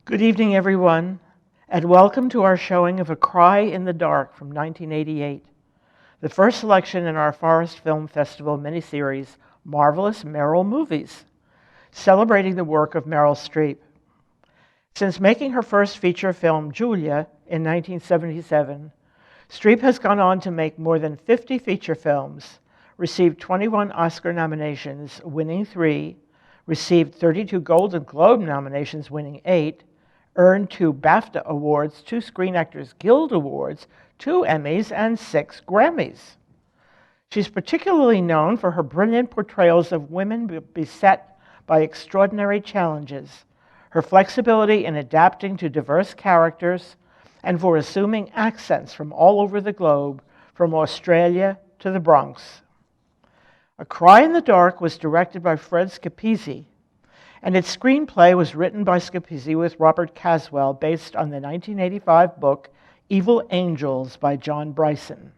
Good evening, everyone, and welcome to our showing of A Cry in the Dark from 1988, the first selection in our Forest Film Festival miniseries, Marvelous Meryl Movies, celebrating the work of Meryl Streep. Since making her first feature film, Julia, in 1977, Streep has gone on to make more than 50 feature films, received 21 Oscar nominations, winning 3, received 32 Golden Globe nominations, winning 8, earned 2 BAFTA Awards, 2 Screen Actors Guild Awards, 2 Emmys, and 6 Grammys. She's particularly known for her brilliant portrayals of women beset by extraordinary challenges, her flexibility in adapting to diverse characters, and for assuming accents from all over the globe, from Australia to the Bronx. A Cry in the Dark was directed by Fred Scapisi, and its screenplay was written by Scapisi with Robert Caswell, based on the 1985 book Evil Angels by John Bryson.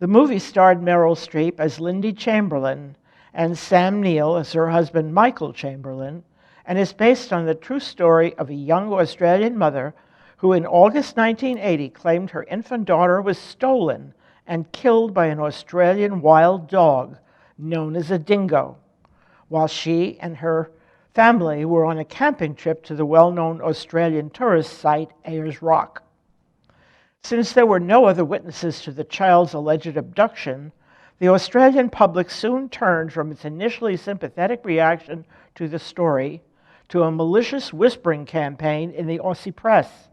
The movie starred Meryl Streep as Lindy Chamberlain and Sam Neill as her husband Michael Chamberlain, and is based on the true story of a young Australian mother who in August 1980 claimed her infant daughter was stolen and killed by an Australian wild dog known as a dingo, while she and her family were on a camping trip to the well-known Australian tourist site Ayers Rock. Since there were no other witnesses to the child's alleged abduction, the Australian public soon turned from its initially sympathetic reaction to the story to a malicious whispering campaign in the Aussie press,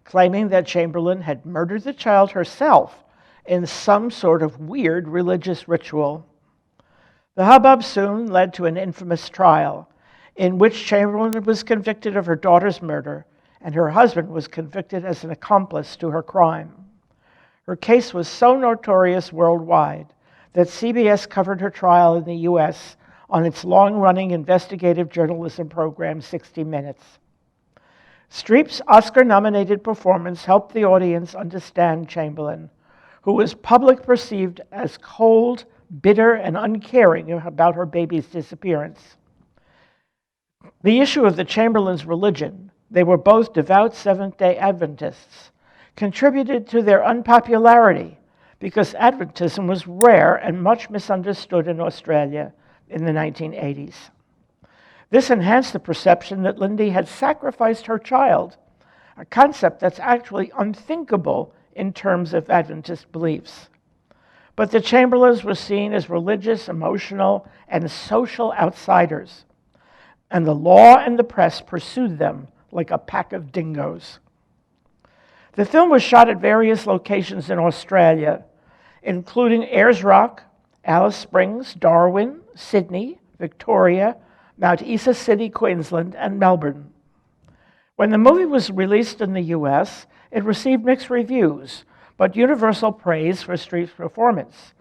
claiming that Chamberlain had murdered the child herself in some sort of weird religious ritual. The hubbub soon led to an infamous trial, in which Chamberlain was convicted of her daughter's murder, and her husband was convicted as an accomplice to her crime. Her case was so notorious worldwide that CBS covered her trial in the U.S. on its long-running investigative journalism program, 60 Minutes. Streep's Oscar-nominated performance helped the audience understand Chamberlain, who was publicly perceived as cold, bitter, and uncaring about her baby's disappearance. The issue of the Chamberlains' religion, they were both devout Seventh-day Adventists, contributed to their unpopularity because Adventism was rare and much misunderstood in Australia in the 1980s. This enhanced the perception that Lindy had sacrificed her child, a concept that's actually unthinkable in terms of Adventist beliefs. But the Chamberlains were seen as religious, emotional, and social outsiders, and the law and the press pursued them like a pack of dingoes. The film was shot at various locations in Australia, including Ayers Rock, Alice Springs, Darwin, Sydney, Victoria, Mount Isa City, Queensland, and Melbourne. When the movie was released in the US, it received mixed reviews, but universal praise for Streep's performance,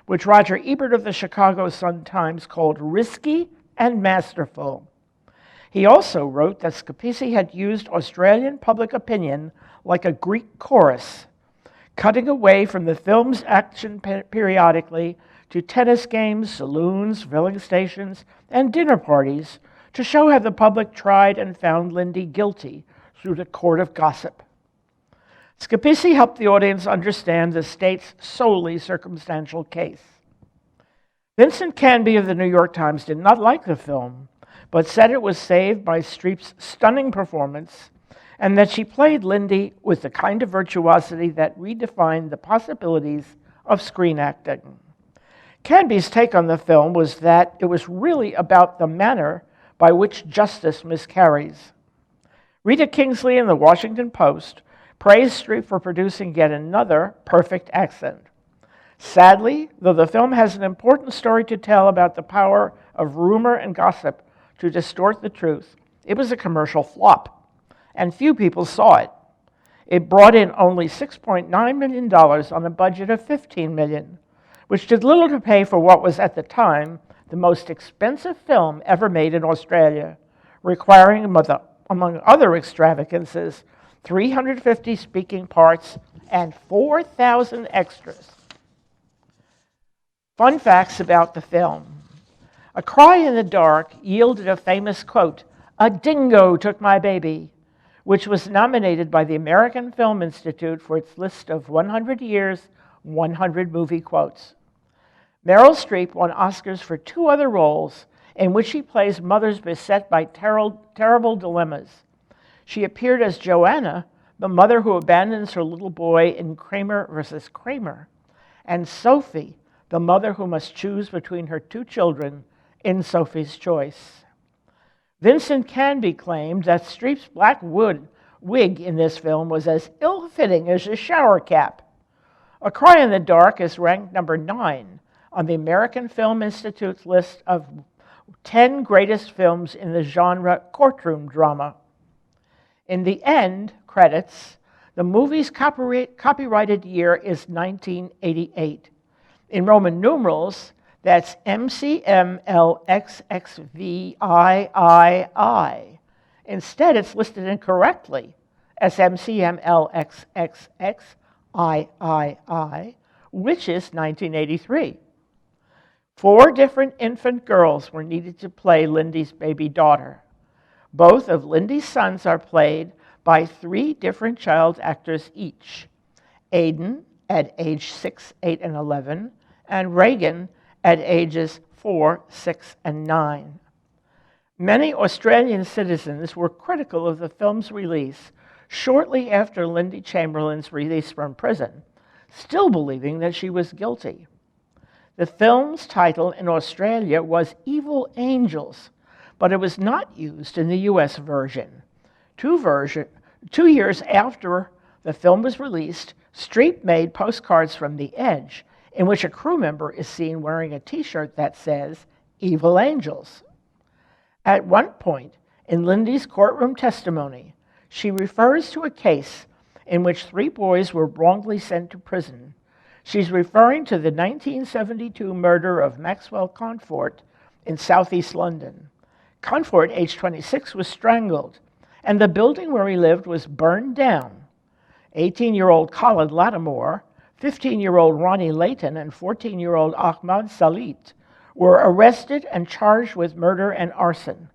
which Roger Ebert of the Chicago Sun-Times called risky and masterful. He also wrote that Scapisi had used Australian public opinion like a Greek chorus, cutting away from the film's action periodically to tennis games, saloons, filling stations, and dinner parties to show how the public tried and found Lindy guilty through the court of gossip. Scapisi helped the audience understand the state's solely circumstantial case. Vincent Canby of the New York Times did not like the film, but said it was saved by Streep's stunning performance and that she played Lindy with the kind of virtuosity that redefined the possibilities of screen acting. Canby's take on the film was that it was really about the manner by which justice miscarries. Rita Kingsley in the Washington Post praised Streep for producing yet another perfect accent. Sadly, though the film has an important story to tell about the power of rumor and gossip to distort the truth, it was a commercial flop, and few people saw it. It brought in only $6.9 million on a budget of $15 million, which did little to pay for what was at the time the most expensive film ever made in Australia, requiring, among other extravagances, 350 speaking parts and 4,000 extras. Fun facts about the film. A Cry in the Dark yielded a famous quote, "A dingo took my baby," which was nominated by the American Film Institute for its list of 100 Years, 100 Movie Quotes. Meryl Streep won Oscars for 2 other roles in which she plays mothers beset by terrible dilemmas. She appeared as Joanna, the mother who abandons her little boy in Kramer versus Kramer, and Sophie, the mother who must choose between her 2 children in Sophie's Choice. Vincent Canby claimed that Streep's black wig in this film was as ill-fitting as a shower cap. A Cry in the Dark is ranked number 9 on the American Film Institute's list of 10 greatest films in the genre courtroom drama. In the end credits, the movie's copyrighted year is 1988. In Roman numerals, that's MCMLXXVIII. Instead, it's listed incorrectly as MCMLXXXIII, which is 1983. 4 different infant girls were needed to play Lindy's baby daughter. Both of Lindy's sons are played by 3 different child actors each: Aiden at age 6, 8, and 11, and Reagan at ages 4, 6, and 9. Many Australian citizens were critical of the film's release shortly after Lindy Chamberlain's release from prison, still believing that she was guilty. The film's title in Australia was Evil Angels, but it was not used in the US version. 2 years after the film was released, Streep made postcards from The Edge, in which a crew member is seen wearing a t-shirt that says, Evil Angels. At one point in Lindy's courtroom testimony, she refers to a case in which 3 boys were wrongly sent to prison. She's referring to the 1972 murder of Maxwell Comfort in southeast London. Comfort, age 26, was strangled, and the building where he lived was burned down. 18-year-old Colin Lattimore, 15-year-old Ronnie Layton, and 14-year-old Ahmad Salit were arrested and charged with murder and arson.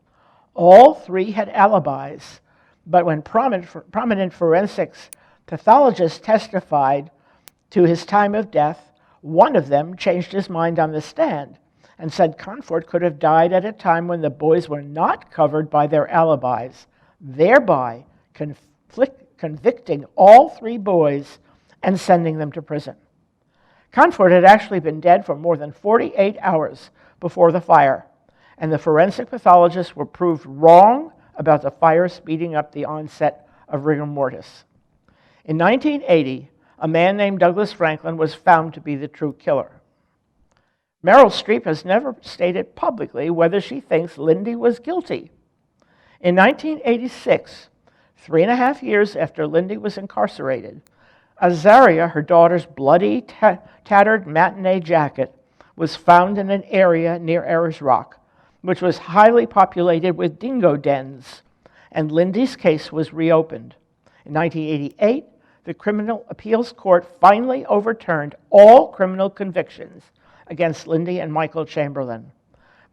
All 3 had alibis, but when prominent forensics pathologists testified to his time of death, one of them changed his mind on the stand and said Comfort could have died at a time when the boys were not covered by their alibis, thereby convicting all 3 boys and sending them to prison. Comfort had actually been dead for more than 48 hours before the fire, and the forensic pathologists were proved wrong about the fire speeding up the onset of rigor mortis. In 1980, a man named Douglas Franklin was found to be the true killer. Meryl Streep has never stated publicly whether she thinks Lindy was guilty. In 1986, 3.5 years after Lindy was incarcerated, Azaria, her daughter's bloody, tattered matinee jacket, was found in an area near Ayers Rock, which was highly populated with dingo dens, and Lindy's case was reopened. In 1988, the Criminal Appeals Court finally overturned all criminal convictions against Lindy and Michael Chamberlain,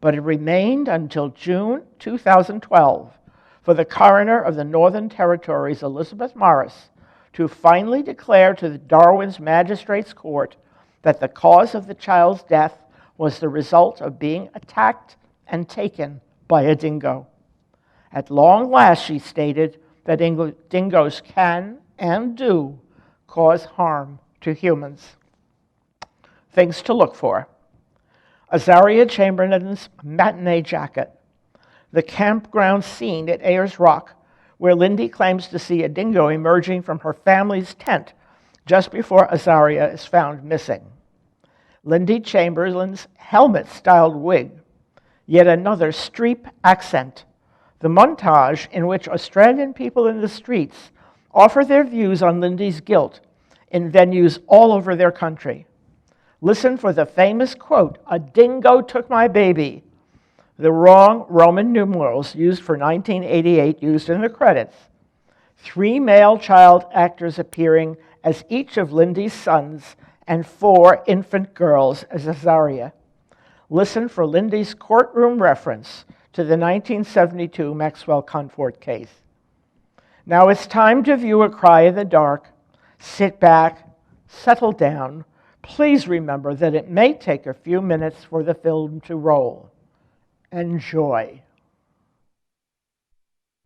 but it remained until June 2012 for the coroner of the Northern Territories, Elizabeth Morris, to finally declare to the Darwin's Magistrates Court that the cause of the child's death was the result of being attacked and taken by a dingo. At long last, she stated that dingoes can and do cause harm to humans. Things to look for: Azaria Chamberlain's matinee jacket, the campground scene at Ayers Rock, where Lindy claims to see a dingo emerging from her family's tent just before Azaria is found missing, Lindy Chamberlain's helmet-styled wig, yet another Streep accent, the montage in which Australian people in the streets offer their views on Lindy's guilt in venues all over their country. Listen for the famous quote, "A dingo took my baby," the wrong Roman numerals used for 1988 used in the credits. 3 male child actors appearing as each of Lindy's sons and 4 infant girls as Azaria. Listen for Lindy's courtroom reference to the 1972 Maxwell Comfort case. Now it's time to view A Cry in the Dark. Sit back, settle down. Please remember that it may take a few minutes for the film to roll. Enjoy.